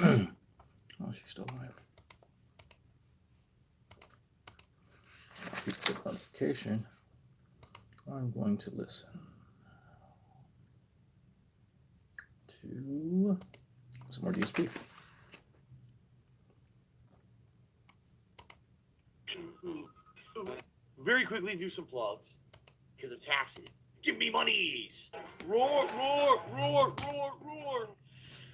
Oh, she's still alive. I'll keep the notification. I'm going to listen to some more DSP. Very quickly do some plugs because of taxes. Give me monies. Roar, roar, roar, roar, roar.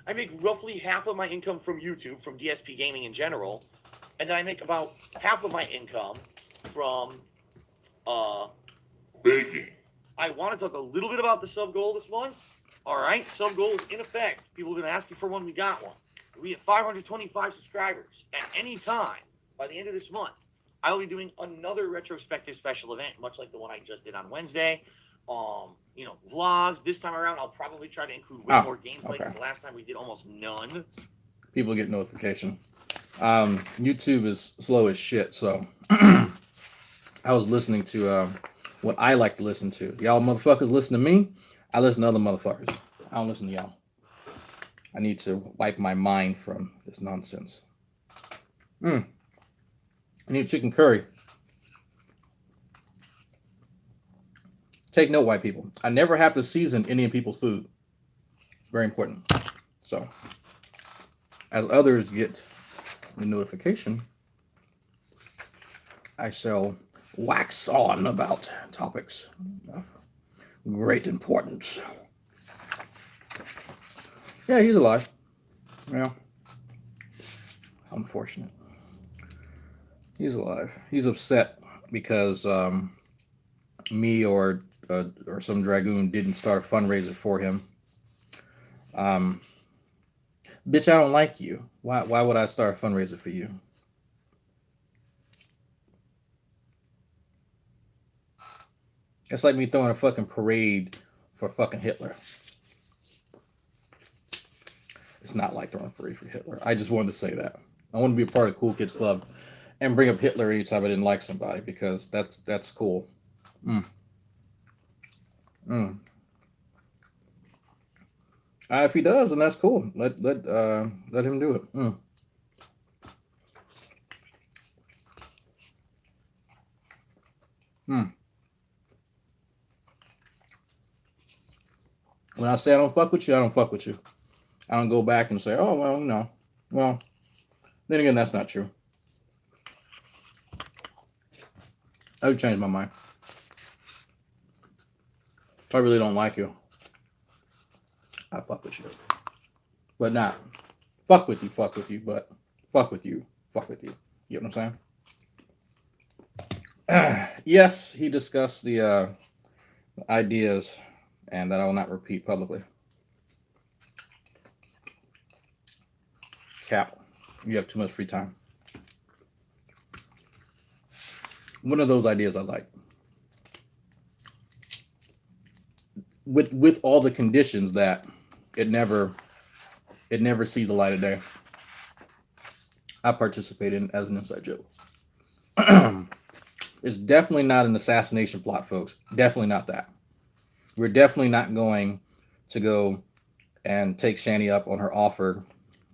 I make roughly half of my income from YouTube, from DSP gaming in general, and then I make about half of my income from baking. I want to talk a little bit about the sub goal this month. All right, sub goal is in effect. People have been asking for one. We got one. We have 525 subscribers at any time by the end of this month. I will be doing another retrospective special event, much like the one I just did on Wednesday. Vlogs. This time around, I'll probably try to include way more gameplay because the last time we did almost none. People get notification. YouTube is slow as shit, so I was listening to what I like to listen to. Y'all motherfuckers listen to me. I listen to other motherfuckers. I don't listen to y'all. I need to wipe my mind from this nonsense. I need chicken curry. Take note, white people. I never have to season any of people's food. Very important. So, as others get the notification, I shall wax on about topics of great importance. Yeah, he's alive. Yeah. Unfortunate. He's alive. He's upset because me or some dragoon didn't start a fundraiser for him. Bitch, I don't like you. Why would I start a fundraiser for you? It's like me throwing a fucking parade for fucking Hitler. It's not like throwing a parade for Hitler. I just wanted to say that. I want to be a part of Cool Kids Club and bring up Hitler anytime I didn't like somebody because that's cool. If he does, then that's cool. Let him do it. When I say I don't fuck with you, I don't fuck with you. I don't go back and say, oh, well, no. Well, then again, that's not true. I would change my mind. If I really don't like you, I fuck with you. But not fuck with you, but fuck with you, fuck with you. You know what I'm saying? Yes, he discussed the ideas, and that I will not repeat publicly. Cap, you have too much free time. One of those ideas I like. With all the conditions that it never sees the light of day. I participate in as an inside joke. It's definitely not an assassination plot, folks. Definitely not that. We're definitely not going to go and take Shani up on her offer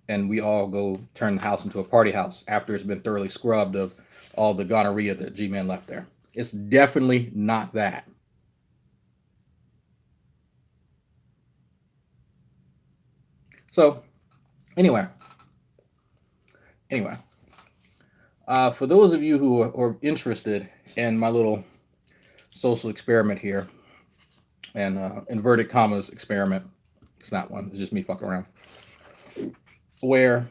and we all go turn the house into a party house after it's been thoroughly scrubbed of all the gonorrhea that G-Man left there. It's definitely not that. So, anyway, for those of you who are interested in my little social experiment here, and inverted commas experiment, it's not one, it's just me fucking around, where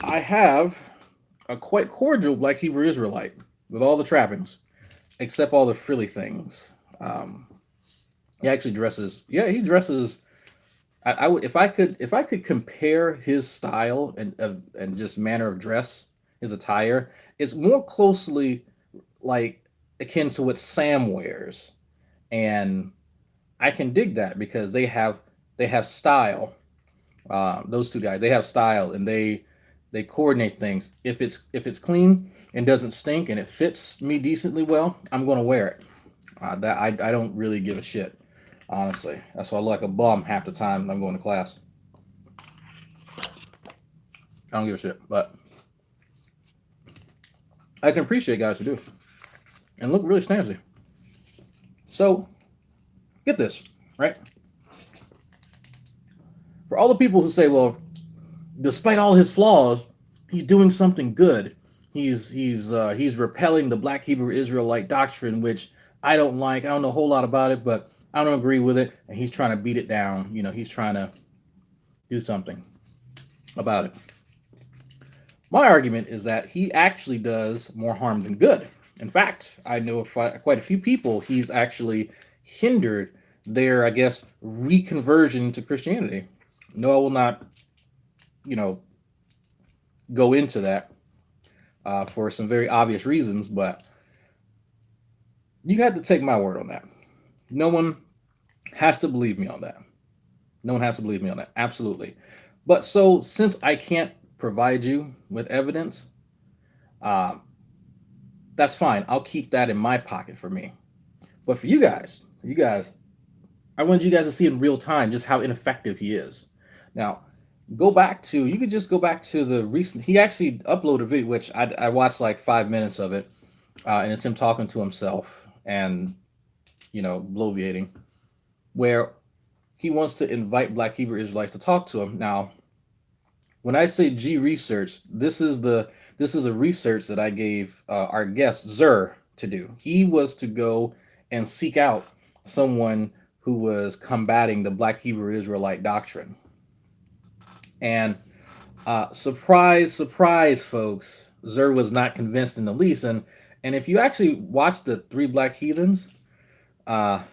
I have a quite cordial Black Hebrew Israelite with all the trappings, except all the frilly things. He actually dresses. Yeah, he dresses. I would if I could compare his style and just manner of dress, his attire, it's more closely like akin to what Sam wears, and I can dig that because they have style. Those two guys, they have style, and they coordinate things. If it's clean and doesn't stink and it fits me decently well, I'm gonna wear it. That I don't really give a shit, honestly. That's why I look like a bum half the time I'm going to class. I don't give a shit. But I can appreciate guys who do and look really snazzy. So get this, right? For all the people who say, well, despite all his flaws, he's doing something good. He's repelling the Black Hebrew Israelite doctrine, which I don't like. I don't know a whole lot about it, but I don't agree with it. And he's trying to beat it down. You know, he's trying to do something about it. My argument is that he actually does more harm than good. In fact, I know of quite a few people he's actually hindered their, I guess, reconversion to Christianity. No, I will not, go into that for some very obvious reasons, but you have to take my word on that. No one has to believe me on that. No one has to believe me on that. Absolutely. But so since I can't provide you with evidence, that's fine. I'll keep that in my pocket for me. But for you guys, I wanted you guys to see in real time just how ineffective he is. Now, you could just go back to the recent, he actually uploaded a video, which I watched like 5 minutes of it, and it's him talking to himself and, bloviating, where he wants to invite Black Hebrew Israelites to talk to him. Now, when I say G research, this is a research that I gave our guest Zer to do. He was to go and seek out someone who was combating the Black Hebrew Israelite doctrine. And surprise, surprise, folks, Zer was not convinced in the least. And if you actually watch the Three Black Heathens, Zer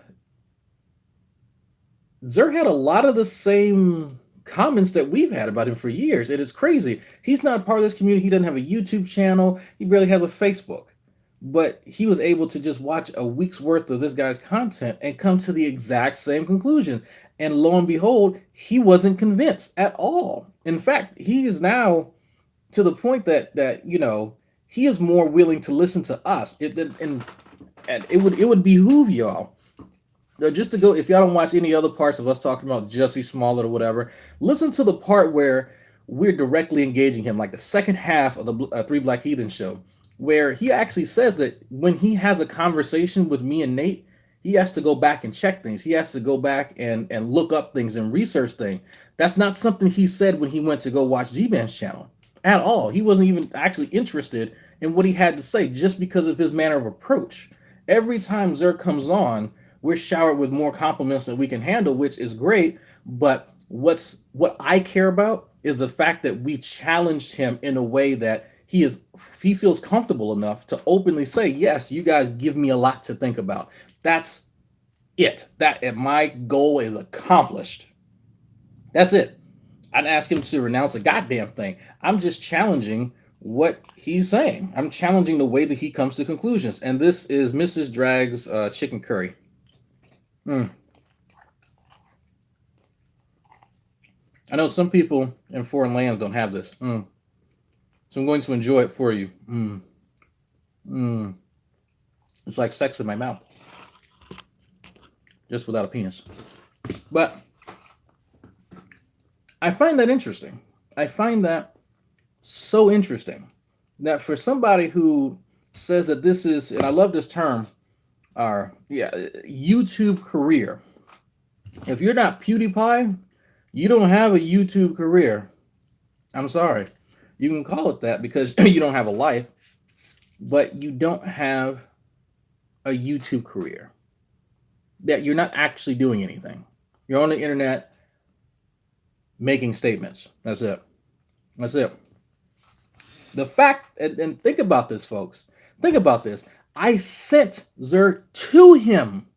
had a lot of the same comments that we've had about him for years. It is crazy. He's not part of this community. He doesn't have a YouTube channel. He barely has a Facebook. But he was able to just watch a week's worth of this guy's content and come to the exact same conclusion. And lo and behold, he wasn't convinced at all. In fact, he is now to the point that he is more willing to listen to us. And it would behoove y'all just to go, if y'all don't watch any other parts of us talking about Jussie Smollett or whatever, listen to the part where we're directly engaging him, like the second half of the Three Black Heathens show, where he actually says that when he has a conversation with me and Nate, he has to go back and check things. He has to go back and look up things and research things. That's not something he said when he went to go watch G-Band's channel at all. He wasn't even actually interested in what he had to say just because of his manner of approach. Every time Zer comes on, we're showered with more compliments than we can handle, which is great. But what I care about is the fact that we challenged him in a way that he feels comfortable enough to openly say, yes, you guys give me a lot to think about. That's it. My goal is accomplished. That's it. I'd ask him to renounce a goddamn thing. I'm just challenging what he's saying. I'm challenging the way that he comes to conclusions. And this is Mrs. Drag's chicken curry. I know some people in foreign lands don't have this. So I'm going to enjoy it for you. It's like sex in my mouth. Just without a penis. But I find that interesting. I find that so interesting that for somebody who says that this is, and I love this term, YouTube career. If you're not PewDiePie, you don't have a YouTube career. I'm sorry. You can call it that because you don't have a life, but you don't have a YouTube career. That you're not actually doing anything. You're on the internet making statements. That's it. The fact, and think about this, folks. Think about this. I sent Zer to him.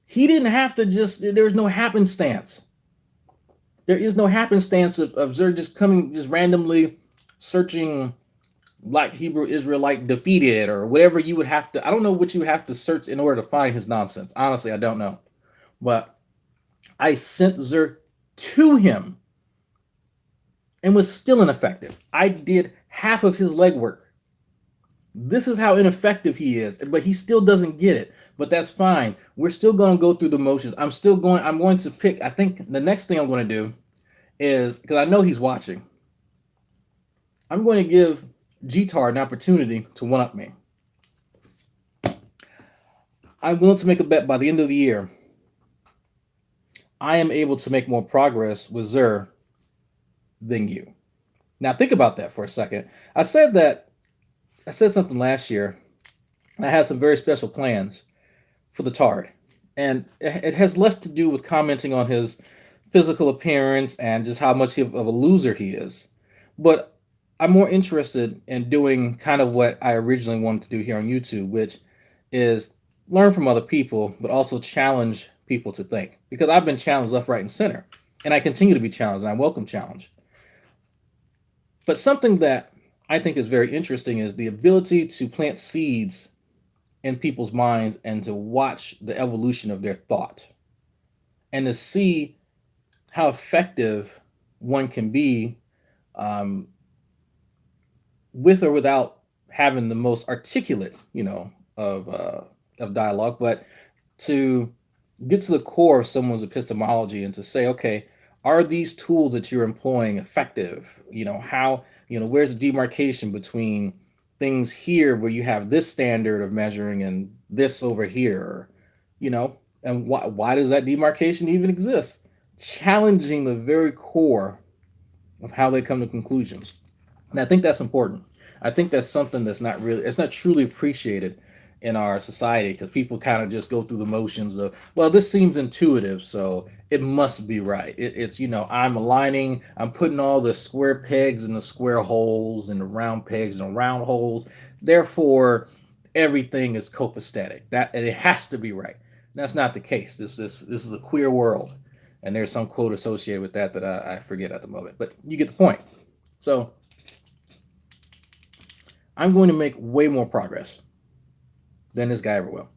He didn't have to there's no happenstance. There is no happenstance of Zer just randomly searching Black Hebrew Israelite defeated or whatever you would have to. I don't know what you would have to search in order to find his nonsense. Honestly, I don't know. But I sent Zer to him and was still ineffective. I did half of his legwork. This is how ineffective he is, but he still doesn't get it. But that's fine. We're still going to go through the motions. I'm going to pick, I think the next thing I'm going to do is, because I know he's watching. I'm going to give GTAR an opportunity to one up me. I'm willing to make a bet by the end of the year, I am able to make more progress with Xur than you. Now think about that for a second. I said something last year. I had some very special plans for the Tard. And it has less to do with commenting on his physical appearance and just how much of a loser he is. But I'm more interested in doing kind of what I originally wanted to do here on YouTube, which is learn from other people, but also challenge people to think. Because I've been challenged left, right, and center. And I continue to be challenged, and I welcome challenge. But something that I think is very interesting is the ability to plant seeds in people's minds and to watch the evolution of their thought and to see how effective one can be with or without having the most articulate, of dialogue, but to get to the core of someone's epistemology and to say, okay, are these tools that you're employing effective? Where's the demarcation between things here where you have this standard of measuring and this over here, and why does that demarcation even exist? Challenging the very core of how they come to conclusions. And I think that's important. I think that's something it's not truly appreciated in our society because people kind of just go through the motions of, well, this seems intuitive, so it must be right. I'm putting all the square pegs in the square holes and the round pegs and round holes. Therefore, everything is copacetic. That it has to be right. That's not the case. This is a queer world, and there's some quote associated with that I forget at the moment. But you get the point. So I'm going to make way more progress than this guy ever will.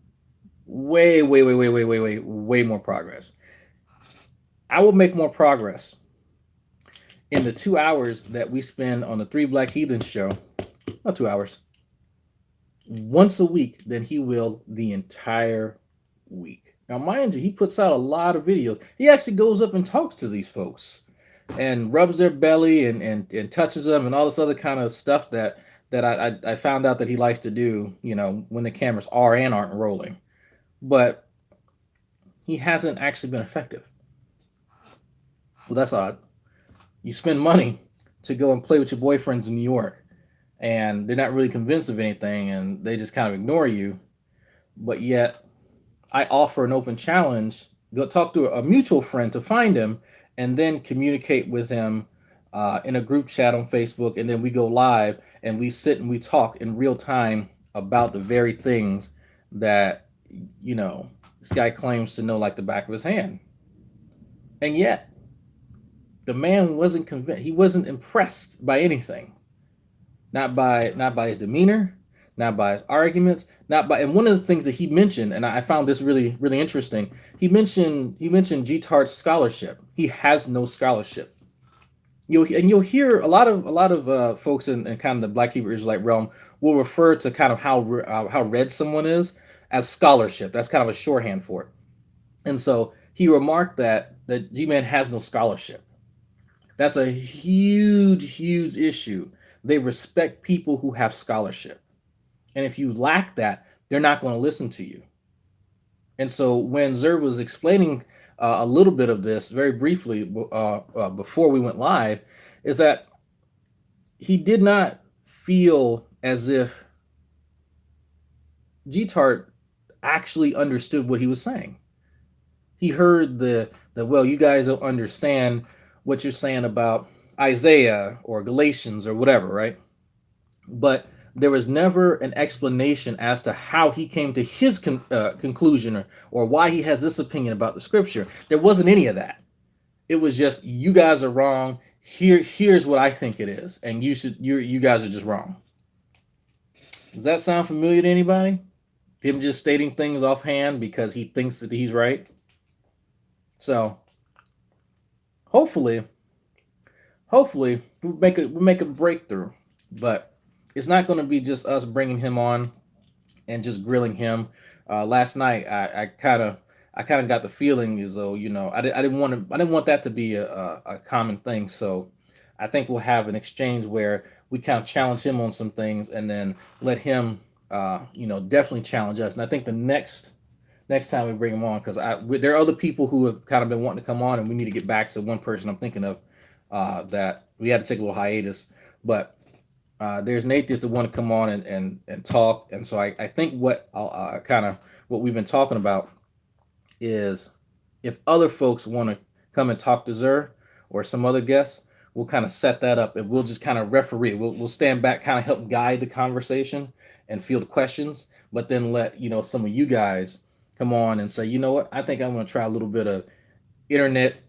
Way more progress. I will make more progress in the 2 hours that we spend on the Three Black Heathens show, not 2 hours, once a week than he will the entire week. Now, mind you, he puts out a lot of videos. He actually goes up and talks to these folks and rubs their belly and touches them and all this other kind of stuff that I found out that he likes to do, when the cameras are and aren't rolling. But he hasn't actually been effective. Well, that's odd. You spend money to go and play with your boyfriends in New York, and they're not really convinced of anything, and they just kind of ignore you. But yet, I offer an open challenge. Go talk to a mutual friend to find him, and then communicate with him in a group chat on Facebook, and then we go live and we sit and we talk in real time about the very things that this guy claims to know like the back of his hand. And yet the man wasn't convinced. He wasn't impressed by anything. Not by his demeanor, not by his arguments, and one of the things that he mentioned, and I found this really, really interesting, he mentioned GTAR's scholarship. He has no scholarship. You'll hear a lot of folks in kind of the Black Hebrew Israelite realm will refer to kind of how read someone is as scholarship. That's kind of a shorthand for it. And so he remarked that G-Man has no scholarship. That's a huge issue. They respect people who have scholarship. And if you lack that, they're not going to listen to you. And so when Xur was explaining a little bit of this very briefly before we went live, is that he did not feel as if GTAR actually understood what he was saying. He heard well, you guys don't understand what you're saying about Isaiah or Galatians or whatever, right? But there was never an explanation as to how he came to his conclusion or why he has this opinion about the scripture. There wasn't any of that. It was just, you guys are wrong. Here's what I think it is, and you guys are just wrong. Does that sound familiar to anybody? Him just stating things offhand because he thinks that he's right. So hopefully we'll make a breakthrough, but it's not going to be just us bringing him on and just grilling him. Last night, I kind of got the feeling as though I didn't want that to be a common thing. So I think we'll have an exchange where we kind of challenge him on some things and then let him, definitely challenge us. And I think the next time we bring him on, because there are other people who have kind of been wanting to come on, and we need to get back to one person I'm thinking of that we had to take a little hiatus. But there's an atheist that want to come on and talk, and so I think what what we've been talking about is if other folks want to come and talk to Zer or some other guests, we'll kind of set that up and we'll just kind of referee. We'll stand back, kind of help guide the conversation and field questions, but then let some of you guys come on and say, you know what, I think I'm going to try a little bit of internet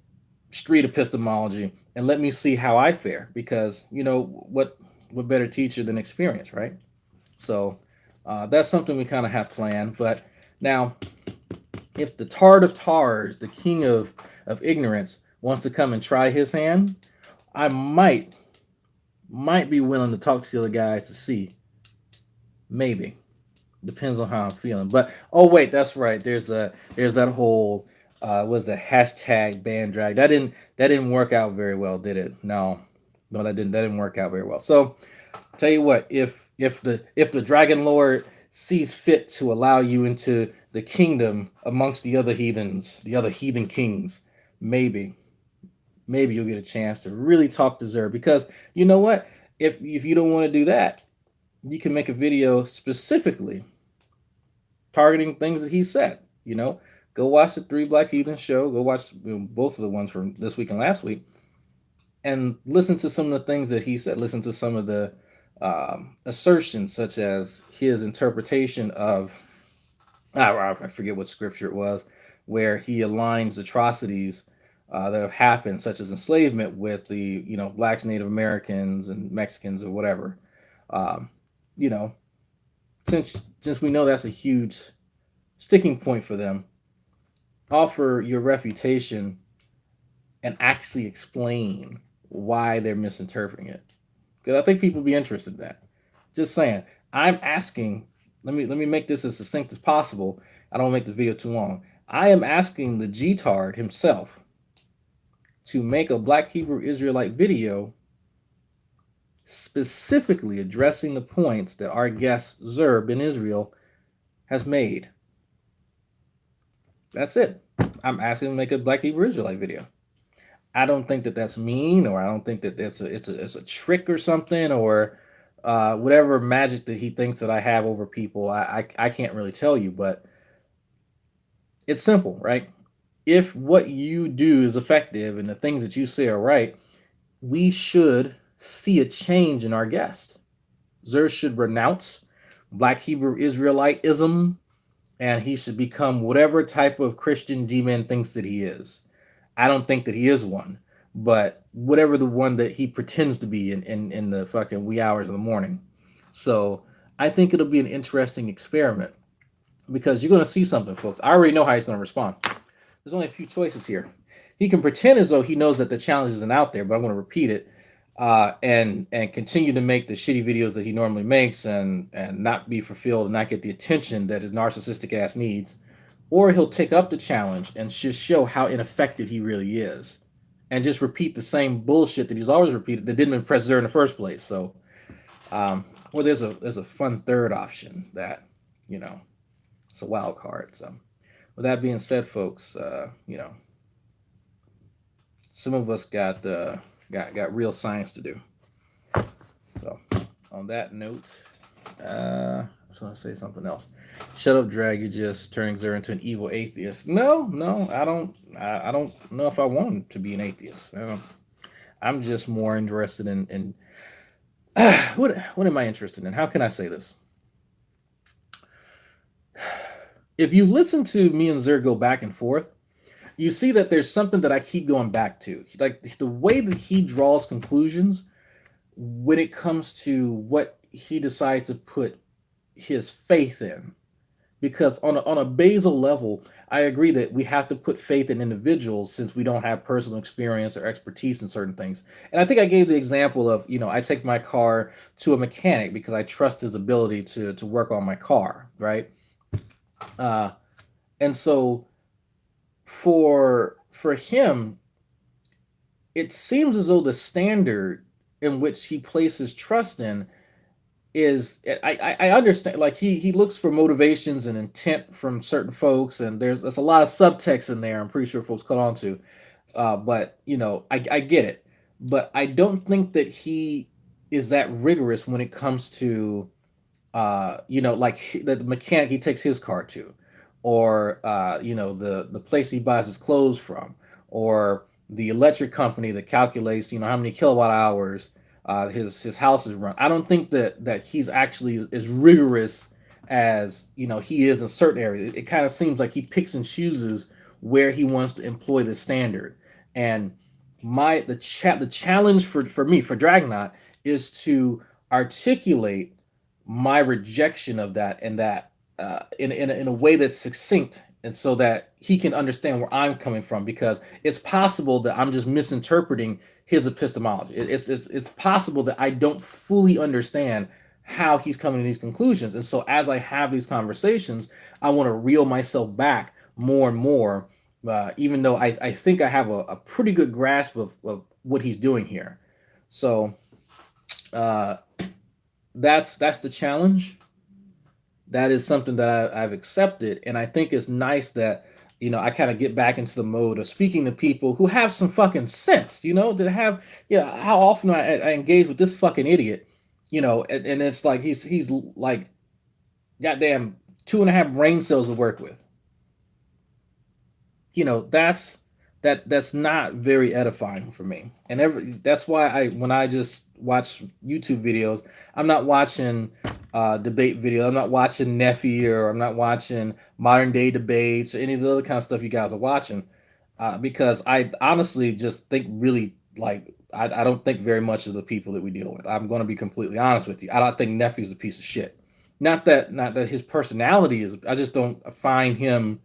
street epistemology and let me see how I fare, because what better teacher than experience, right? So that's something we kind of have planned. But now, if the Tard of Tars, the king of ignorance, wants to come and try his hand, I might be willing to talk to the other guys to see. Maybe. Depends on how I'm feeling. But oh wait, that's right. There's that whole was the hashtag band drag. That didn't work out very well, did it? No, that didn't work out very well. So tell you what, if the Dragon Lord sees fit to allow you into the kingdom amongst the other heathens, the other heathen kings, maybe you'll get a chance to really talk to Zer. Because you know what? If you don't want to do that, you can make a video specifically targeting things that he said. Go watch the Three Black Heathens show. Go watch both of the ones from this week and last week, and listen to some of the things that he said. Listen to some of the assertions, such as his interpretation of, I forget what scripture it was, where he aligns atrocities that have happened, such as enslavement, with the blacks, Native Americans, and Mexicans, or whatever. Um, you know, since we know that's a huge sticking point for them, offer your refutation and actually explain why they're misinterpreting it. Because I think people will be interested in that. Just saying. I'm asking. Let me make this as succinct as possible. I don't want to make the video too long. I am asking the G-Tard himself to make a Black Hebrew Israelite video specifically addressing the points that our guest Zer Ben Israel has made. That's it. I'm asking him to make a Black Hebrew Israelite video. I don't think that that's mean, or I don't think that it's a trick or something, or whatever magic that he thinks that I have over people. I can't really tell you, but it's simple, right? If what you do is effective and the things that you say are right, we should see a change in our guest. Zer should renounce Black Hebrew Israelitism, and he should become whatever type of Christian G-man thinks that he is. I don't think that he is one, but whatever the one that he pretends to be in the fucking wee hours of the morning. So I think it'll be an interesting experiment, because you're going to see something, folks. I already know how he's going to respond. There's only a few choices here. He can pretend as though he knows that the challenge isn't out there, but I'm going to repeat it and continue to make the shitty videos that he normally makes and not be fulfilled and not get the attention that his narcissistic ass needs. Or he'll take up the challenge and just show how ineffective he really is, and just repeat the same bullshit that he's always repeated that didn't impress Zer in the first place. So, there's a fun third option that it's a wild card. So, with that being said, folks, some of us got real science to do. So, on that note, I was going to say something else. Shut up, Drag. You're just turning Zer into an evil atheist. No, I don't know if I want him to be an atheist. I'm just more interested in what am I interested in? How can I say this? If you listen to me and Zer go back and forth, you see that there's something that I keep going back to. Like the way that he draws conclusions when it comes to what he decides to put his faith in. Because on a basal level, I agree that we have to put faith in individuals since we don't have personal experience or expertise in certain things. And I think I gave the example of, I take my car to a mechanic because I trust his ability to work on my car, right? And so for him, it seems as though the standard in which he places trust in is I understand, like he looks for motivations and intent from certain folks, and there's a lot of subtext in there. I'm pretty sure folks caught on to, but I get it, but I don't think that he is that rigorous when it comes to like the mechanic he takes his car to, or the place he buys his clothes from, or the electric company that calculates how many kilowatt hours his house is run. I don't think that he's actually as rigorous as he is in certain areas. It kind of seems like he picks and chooses where he wants to employ the standard. And the challenge for me for Dragonaut is to articulate my rejection of that, and that in a way that's succinct, and so that he can understand where I'm coming from, because it's possible that I'm just misinterpreting his epistemology. It's possible that I don't fully understand how he's coming to these conclusions, and so as I have these conversations, I want to reel myself back more and more, even though I think I have a pretty good grasp of what he's doing here. So that's the challenge. That is something that I've accepted, and I think it's nice that I kind of get back into the mode of speaking to people who have some fucking sense. To have how often I engage with this fucking idiot, and it's like he's like goddamn 2.5 brain cells to work with. That's not very edifying for me, and that's why when I just watch YouTube videos, I'm not watching debate videos. I'm not watching Neffy, or I'm not watching modern day debates, or any of the other kind of stuff you guys are watching, because I honestly just think really, like, I don't think very much of the people that we deal with. I'm going to be completely honest with you. I don't think Neffy's a piece of shit. Not that his personality is. I just don't find him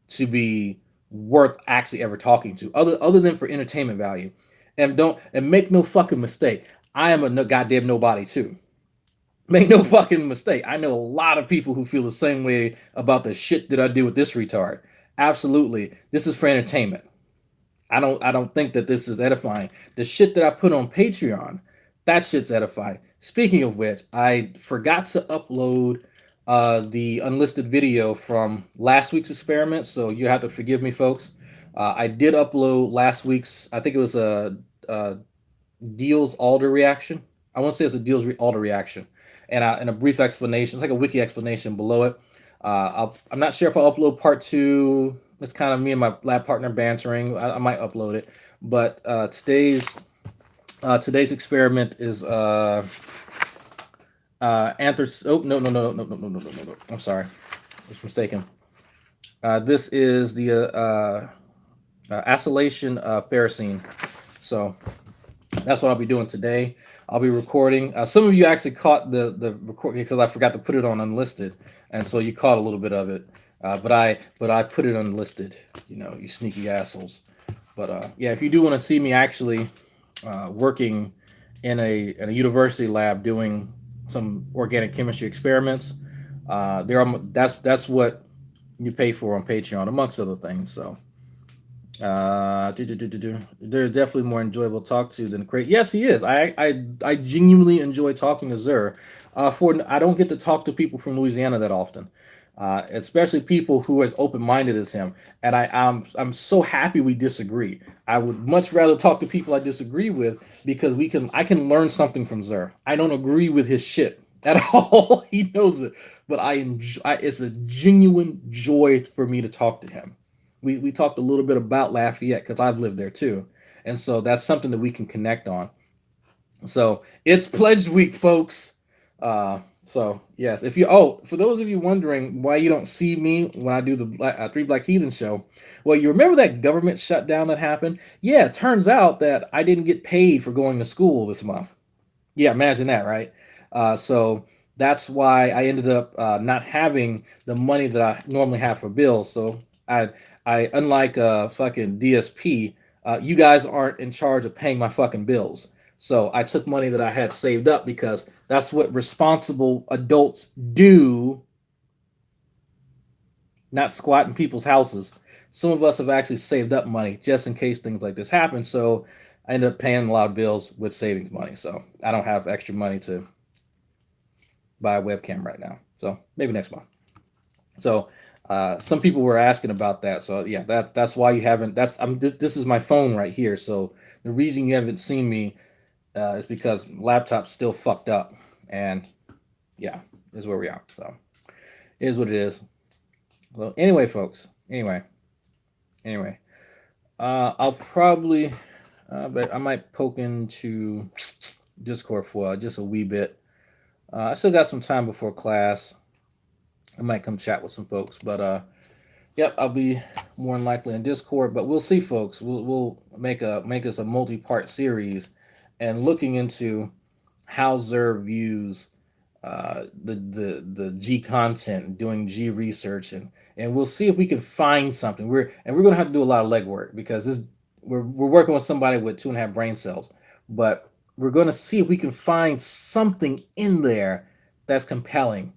to be worth actually ever talking to, other than for entertainment value. And make no fucking mistake, I am a goddamn nobody too. Make no fucking mistake, I know a lot of people who feel the same way about the shit that I do with this retard. Absolutely, this is for entertainment. I don't think that this is edifying. The shit that I put on Patreon, that shit's edifying. Speaking of which, I forgot to upload the unlisted video from last week's experiment, so you have to forgive me, folks. I did upload last week's. I think it was a Diels Alder reaction. I want to say it's a Diels Alder reaction, and a brief explanation. It's like a wiki explanation below it. I'm not sure if I'll upload part 2. It's kind of me and my lab partner bantering. I might upload it, but today's experiment is anthrax. Oh, no. I'm sorry, I was mistaken. This is the acylation ferrocene. So that's what I'll be doing today. I'll be recording. Some of you actually caught the recording because I forgot to put it on unlisted, and so you caught a little bit of it. But I put it unlisted. You sneaky assholes. But yeah, if you do want to see me actually working in a university lab doing some organic chemistry experiments, that's what you pay for on Patreon, amongst other things. So there's definitely more enjoyable to talk to than Craig. Yes, he is. I genuinely enjoy talking to Zur. I don't get to talk to people from Louisiana that often, especially people who are as open-minded as him. And I'm so happy we disagree. I would much rather talk to people I disagree with, because I can learn something from Zur. I don't agree with his shit at all. He knows it, but it's a genuine joy for me to talk to him. We talked a little bit about Lafayette because I've lived there too, and so that's something that we can connect on. So it's Pledge Week, folks. So yes, for those of you wondering why you don't see me when I do the Three Black Heathen show, well, you remember that government shutdown that happened? Yeah, it turns out that I didn't get paid for going to school this month. Yeah, imagine that, right? So that's why I ended up not having the money that I normally have for bills. So I unlike fucking DSP, you guys aren't in charge of paying my fucking bills. So I took money that I had saved up, because that's what responsible adults do, not squat in people's houses. Some of us have actually saved up money just in case things like this happen. So I end up paying a lot of bills with savings money, so I don't have extra money to buy a webcam right now. So maybe next month. So some people were asking about that. So yeah, that's why you haven't. This is my phone right here. So the reason you haven't seen me is because laptop's still fucked up, and yeah, this is where we are. So it is what it is. Well, anyway, folks. Anyway, I'll probably, but I might poke into Discord for just a wee bit. I still got some time before class. I might come chat with some folks, but yep, I'll be more than likely in Discord. But we'll see, folks. We'll make this a multi-part series, and looking into how Zer views the G content, doing G research, and we'll see if we can find something. We're gonna have to do a lot of legwork because we're working with somebody with 2.5 brain cells, but we're gonna see if we can find something in there that's compelling.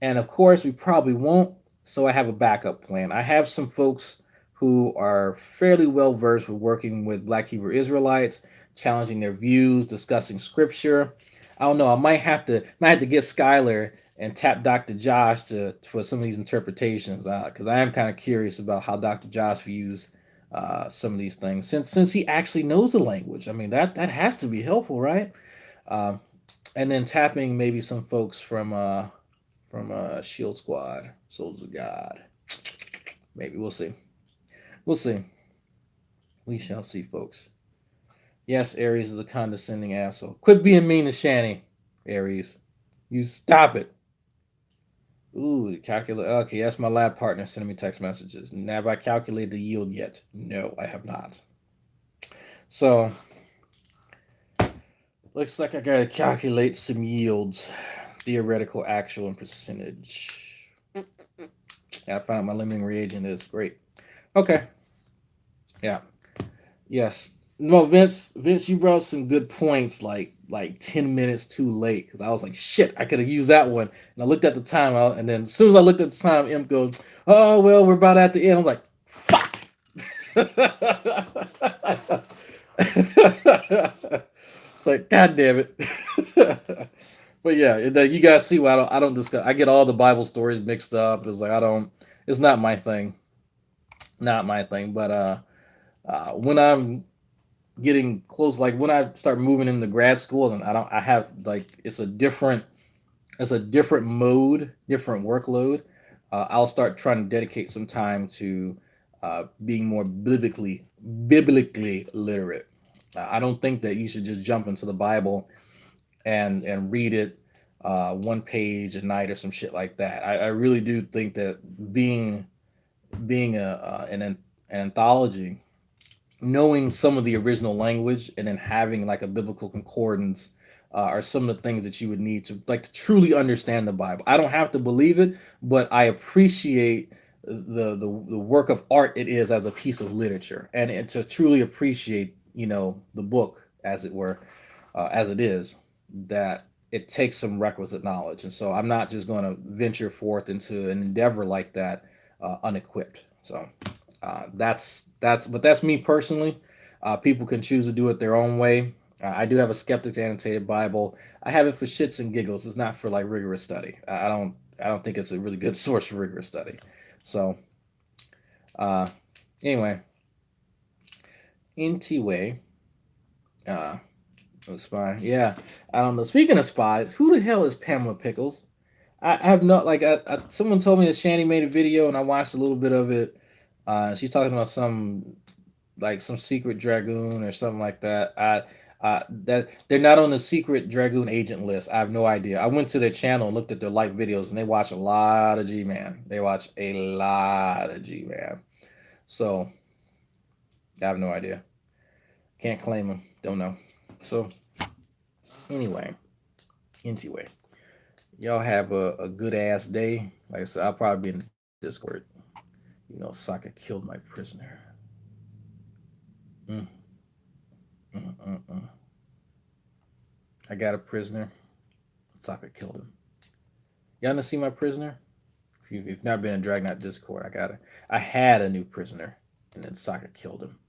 And of course, we probably won't. So I have a backup plan. I have some folks who are fairly well versed with working with Black Hebrew Israelites, challenging their views, discussing scripture. I don't know. Might have to get Skylar and tap Dr. Josh for some of these interpretations because I am kind of curious about how Dr. Josh views some of these things since he actually knows the language. I mean that has to be helpful, right? Um, and then tapping maybe some folks from Shield Squad, Souls of God. Maybe we'll see. We'll see. We shall see, folks. Yes, Aries is a condescending asshole. Quit being mean to Shani, Aries. You stop it. Ooh, calculate. Okay, that's my lab partner sending me text messages. Have I calculated the yield yet? No, I have not. So, looks like I gotta calculate some yields. Theoretical, actual, and percentage. I found out my limiting reagent is great. Okay. Yeah. Yes. No, Vince, you brought some good points like 10 minutes too late because I was like, shit, I could have used that one. And I looked at the time out, and then as soon as I looked at the time, Imp goes, oh well, we're about at the end. I'm like, fuck. It's like, god damn it. But yeah, you guys see why I don't discuss. I get all the Bible stories mixed up. It's like it's not my thing. Not my thing. But when I'm getting close, like when I start moving into grad school, and I have like it's a different mode, different workload. I'll start trying to dedicate some time to being more biblically literate. I don't think that you should just jump into the Bible and read it one page a night or some shit like that. I really do think that being an anthology, knowing some of the original language and then having like a biblical concordance are some of the things that you would need to truly understand the Bible. I don't have to believe it, but I appreciate the work of art it is as a piece of literature, and to truly appreciate the book as it were, as it is, that it takes some requisite knowledge. And so I'm not just going to venture forth into an endeavor like that unequipped. So but that's me personally. People can choose to do it their own way. I do have a Skeptic's Annotated Bible. I have it for shits and giggles. It's not for like rigorous study. I don't think it's a really good source for rigorous study. So anyway, a spy. Yeah, I don't know. Speaking of spies, who the hell is Pamela Pickles? I have not like someone told me that Shani made a video and I watched a little bit of it. She's talking about some secret dragoon or something like that. That they're not on the secret dragoon agent list. I have no idea. I went to their channel and looked at their like videos, and they watch a lot of G-Man. They watch a lot of G-Man. So I have no idea. Can't claim them. Don't know. So anyway, y'all have a good ass day. Like I said, I'll probably be in Discord. Sokka killed my prisoner. I got a prisoner. Sokka killed him. Y'all wanna see my prisoner? If you've not been in Dragnot Discord, I had a new prisoner, and then Sokka killed him.